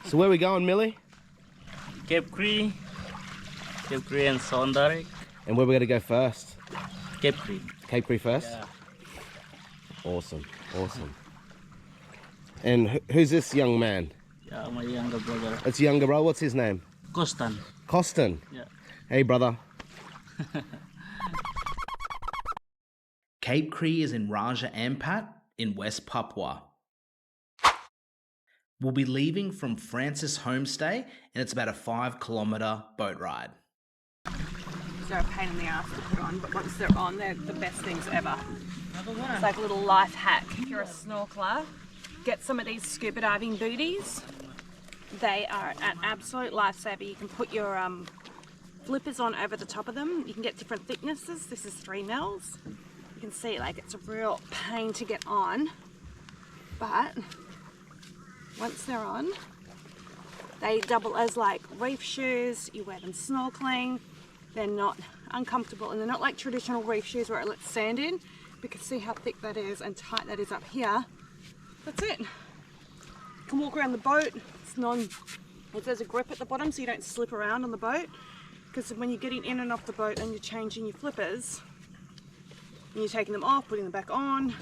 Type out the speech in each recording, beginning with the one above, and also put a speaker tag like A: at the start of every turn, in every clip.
A: So where are we going, Millie?
B: Cape Kri and Snorkelling.
A: And where are we going to go first?
B: Cape Kri.
A: Cape Kri first?
B: Yeah.
A: Awesome, awesome. And who's this young man?
B: Yeah, my younger brother.
A: It's younger brother. What's his name?
B: Costan.
A: Costan.
B: Yeah.
A: Hey, brother.
C: Cape Kri is in Raja Ampat in West Papua. We'll be leaving from Frances Homestay, and it's about a 5-kilometre boat ride.
D: They're a pain in the ass to put on, but once they're on, they're the best things ever. It's like a little life hack. If you're a snorkeler, get some of these scuba diving booties. They are an absolute lifesaver. You can put your flippers on over the top of them. You can get different thicknesses. This is 3 mils. You can see, like, it's a real pain to get on, but once they're on, they double as like reef shoes. You wear them snorkeling. They're not uncomfortable, and they're not like traditional reef shoes where it lets sand in, because see how thick that is and tight that is up here. That's it. You can walk around the boat. There's a grip at the bottom so you don't slip around on the boat, because when you're getting in and off the boat and you're changing your flippers and you're taking them off, putting them back on,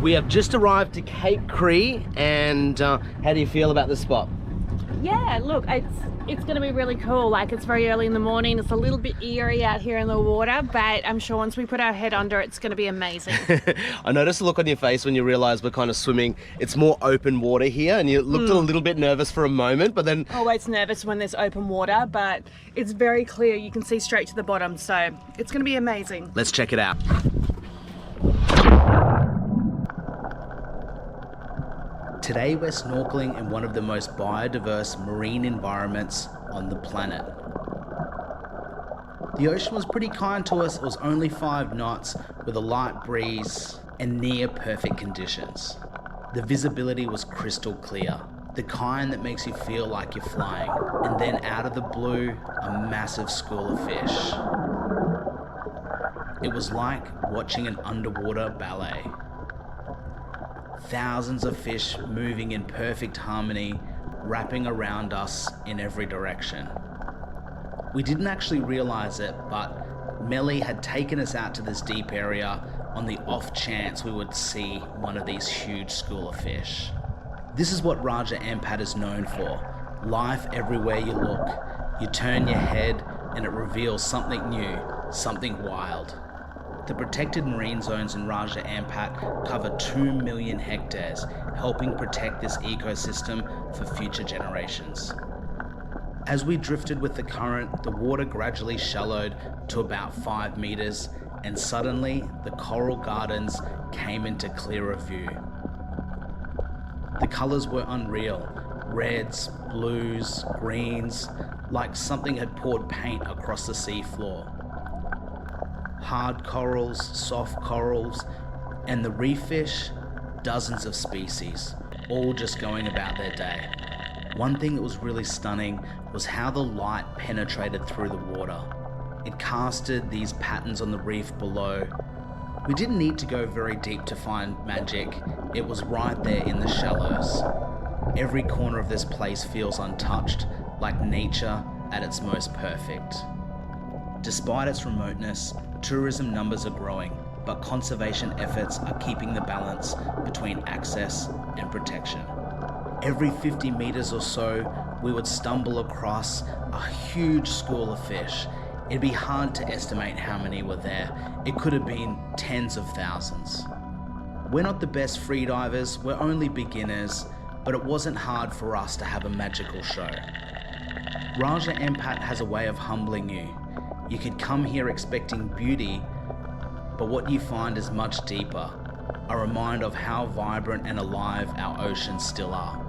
A: We have just arrived to Cape Kri, and how do you feel about this spot?
D: yeah, look, it's going to be really cool. Like, it's very early in the morning. It's a little bit eerie out here in the water, but I'm sure once we put our head under, it's going to be amazing.
A: I noticed the look on your face when you realised we're kind of swimming. It's more open water here, and you looked a little bit nervous for a moment, but then...
D: Always nervous when there's open water, but it's very clear. You can see straight to the bottom, so it's going to be amazing.
A: Let's check it out.
C: Today we're snorkeling in one of the most biodiverse marine environments on the planet. The ocean was pretty kind to us. It was only 5 knots with a light breeze and near perfect conditions. The visibility was crystal clear, the kind that makes you feel like you're flying. And then out of the blue, a massive school of fish. It was like watching an underwater ballet. Thousands of fish moving in perfect harmony, wrapping around us in every direction. We didn't actually realize it, but Melly had taken us out to this deep area on the off chance we would see one of these huge school of fish. This is what Raja Ampat is known for. Life everywhere you look. You turn your head and it reveals something new, something wild. The protected marine zones in Raja Ampat cover 2 million hectares, helping protect this ecosystem for future generations. As we drifted with the current, the water gradually shallowed to about 5 meters, and suddenly the coral gardens came into clearer view. The colors were unreal. Reds, blues, greens, like something had poured paint across the sea floor. Hard corals, soft corals, and the reef fish, dozens of species, all just going about their day. One thing that was really stunning was how the light penetrated through the water. It casted these patterns on the reef below. We didn't need to go very deep to find magic. It was right there in the shallows. Every corner of this place feels untouched, like nature at its most perfect. Despite its remoteness, tourism numbers are growing, but conservation efforts are keeping the balance between access and protection. Every 50 meters or so, we would stumble across a huge school of fish. It'd be hard to estimate how many were there. It could have been tens of thousands. We're not the best freedivers, we're only beginners, but it wasn't hard for us to have a magical show. Raja Ampat has a way of humbling you. You could come here expecting beauty, but what you find is much deeper. a reminder of how vibrant and alive our oceans still are.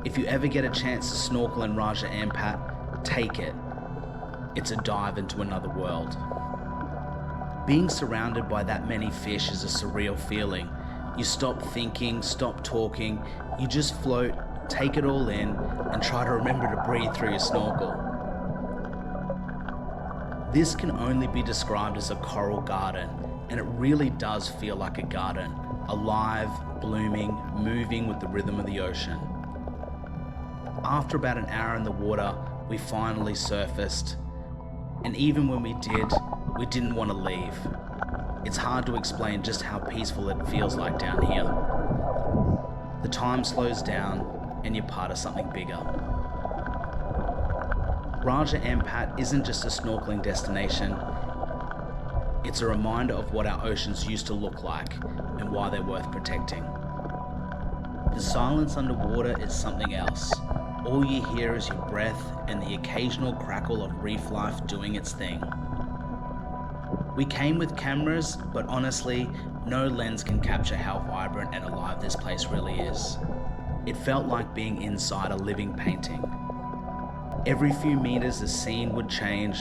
C: If you ever get a chance to snorkel in Raja Ampat, take it. It's a dive into another world. Being surrounded by that many fish is a surreal feeling. You stop thinking, stop talking, you just float, take it all in, and try to remember to breathe through your snorkel. This can only be described as a coral garden, and it really does feel like a garden, alive, blooming, moving with the rhythm of the ocean. After about an hour in the water, we finally surfaced, and even when we did, we didn't want to leave. It's hard to explain just how peaceful it feels like down here. The time slows down, and you're part of something bigger. Raja Ampat isn't just a snorkeling destination, it's a reminder of what our oceans used to look like and why they're worth protecting. The silence underwater is something else. All you hear is your breath and the occasional crackle of reef life doing its thing. We came with cameras, but honestly, no lens can capture how vibrant and alive this place really is. It felt like being inside a living painting. Every few meters the scene would change,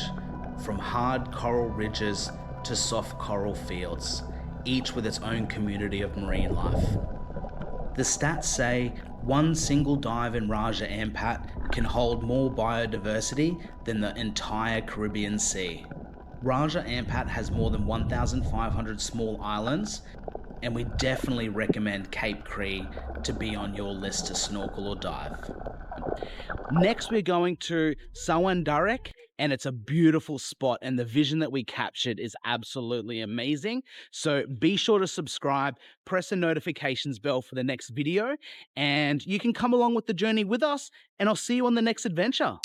C: from hard coral ridges to soft coral fields, each with its own community of marine life. The stats say one single dive in Raja Ampat can hold more biodiversity than the entire Caribbean Sea. Raja Ampat has more than 1,500 small islands, and we definitely recommend Cape Kri to be on your list to snorkel or dive. Next, we're going to Sawandarek, and it's a beautiful spot, and the vision that we captured is absolutely amazing. So be sure to subscribe, press the notifications bell for the next video, and you can come along with the journey with us, and I'll see you on the next adventure.